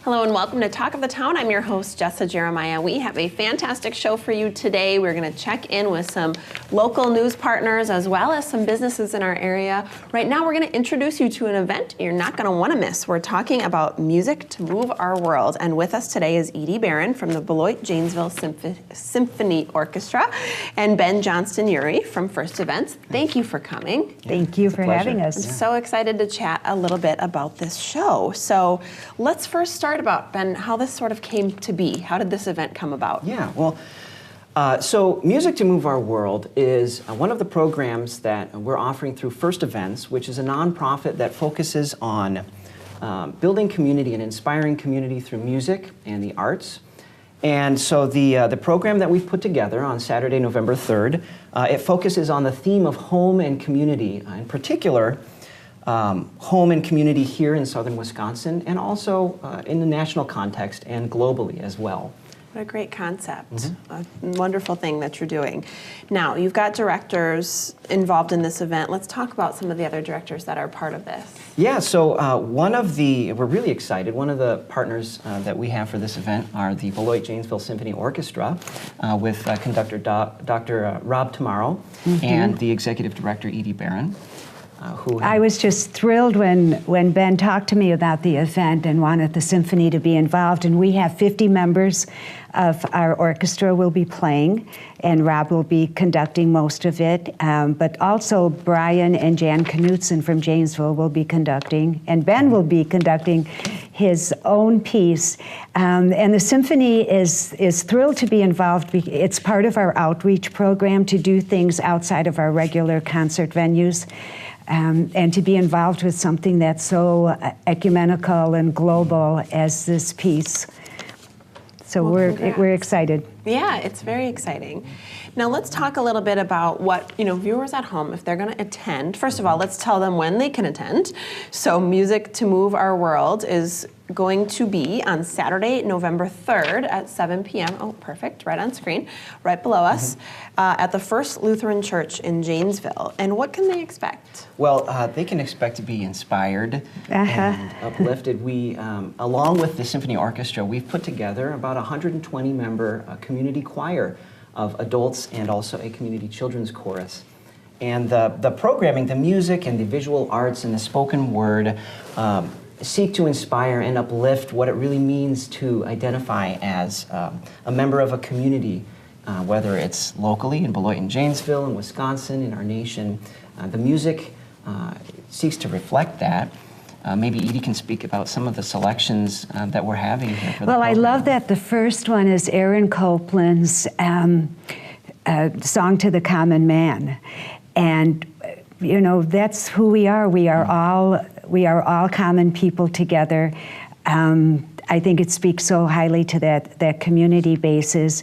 Hello and welcome to Talk of the Town. I'm your host, Jessa Jeremiah. We have a fantastic show for you today. We're going to check in with some local news partners as well as some businesses in our area. Right now, we're going to introduce you to an event you're not going to want to miss. We're talking about music to move our world. And with us today is Edie Barron from the Beloit Janesville Symphony Orchestra and Ben Johnston-Uri from First Events. Thank you for coming. Thank you for having us. I'm so excited to chat a little bit about this show. So let's first start about, Ben, how this sort of came to be. How did this event come about? Yeah, well, so Music to Move Our World is one of the programs that we're offering through First Events, which is a nonprofit that focuses on building community and inspiring community through music and the arts. And so the program that we've put together on Saturday, November 3rd, it focuses on the theme of home and community, in particular, home and community here in southern Wisconsin, and also in the national context and globally as well. What a great concept. A wonderful thing that you're doing. Now, you've got directors involved in this event. Let's talk about some of the other directors that are part of this. Yeah, so we're really excited. One of the partners that we have for this event are the Beloit Janesville Symphony Orchestra with conductor Dr. Rob Tomorrow and the executive director Edie Barron. I was just thrilled when Ben talked to me about the event and wanted the symphony to be involved. And we have 50 members of our orchestra will be playing, and Rob will be conducting most of it. But also Brian and Jan Knutson from Janesville will be conducting, and Ben will be conducting his own piece. And the symphony is thrilled to be involved. It's part of our outreach program to do things outside of our regular concert venues. And to be involved with something that's so ecumenical and global as this piece. So we're excited. Yeah, it's very exciting. Now let's talk a little bit about what, viewers at home, if they're going to attend. First of all, let's tell them when they can attend. So Music to Move Our World is going to be on Saturday, November 3rd at 7 p.m. Oh, perfect, right on screen, right below us, at the First Lutheran Church in Janesville. And what can they expect? Well, they can expect to be inspired and uplifted. We, along with the Symphony Orchestra, we've put together about a 120-member community choir of adults and also a community children's chorus. And the programming, the music and the visual arts and the spoken word seek to inspire and uplift what it really means to identify as a member of a community, whether it's locally in Beloit and Janesville, in Wisconsin, in our nation. The music seeks to reflect that. Maybe Edie can speak about some of the selections that we're having here for the program. I love that the first one is Aaron Copland's Song to the Common Man. And, that's who we are. We are all common people together. I think it speaks so highly to that community basis.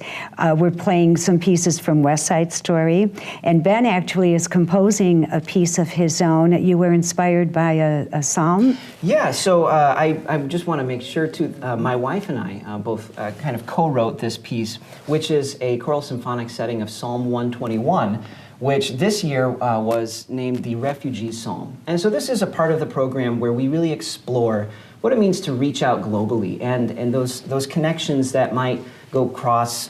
We're playing some pieces from West Side Story, and Ben actually is composing a piece of his own. You were inspired by a psalm? Yeah, so I just want to make sure too, my wife and I both kind of co-wrote this piece, which is a choral symphonic setting of Psalm 121, which this year was named the Refugee Psalm. And so this is a part of the program where we really explore what it means to reach out globally and those connections that might go across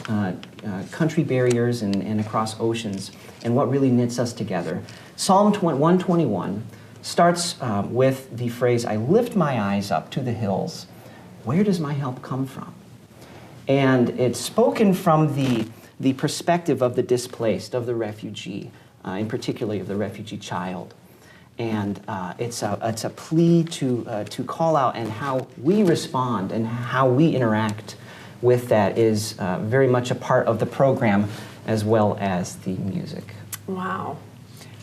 country barriers and across oceans, and what really knits us together. Psalm 121 starts with the phrase, "I lift my eyes up to the hills. Where does my help come from?" And it's spoken from the perspective of the displaced, of the refugee, in particular of the refugee child. And it's a plea to call out, and how we respond and how we interact with that is very much a part of the program as well as the music. Wow.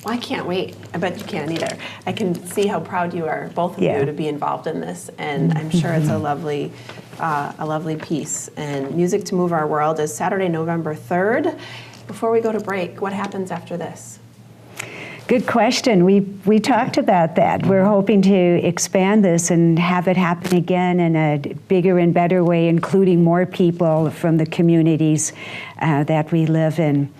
Well, I can't wait. I bet you can't either. I can see how proud you are, both of you, to be involved in this, and I'm sure it's a lovely piece. And Music to Move Our World is Saturday, November 3rd. Before we go to break, what happens after this? Good question. We talked about that. We're hoping to expand this and have it happen again in a bigger and better way, including more people from the communities that we live in.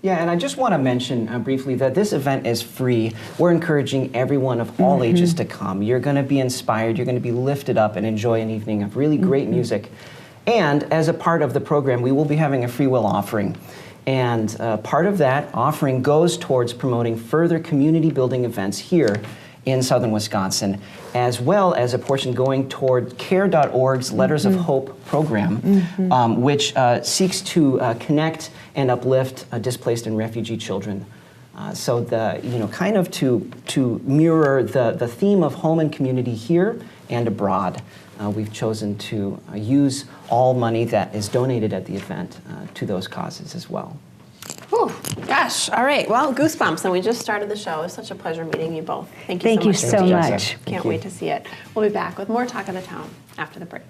Yeah, and I just want to mention briefly that this event is free. We're encouraging everyone of all ages to come. You're going to be inspired, you're going to be lifted up and enjoy an evening of really great music. And as a part of the program, we will be having a free will offering. And part of that offering goes towards promoting further community building events here in southern Wisconsin, as well as a portion going toward CARE.org's Letters of Hope program, which seeks to connect and uplift displaced and refugee children. So kind of to mirror the theme of home and community here and abroad, we've chosen to use all money that is donated at the event to those causes as well. Whew, gosh, all right. Well, goosebumps, and we just started the show. It was such a pleasure meeting you both. Thank you so much. Thank you so much. Can't wait to see it. We'll be back with more Talk of the Town after the break.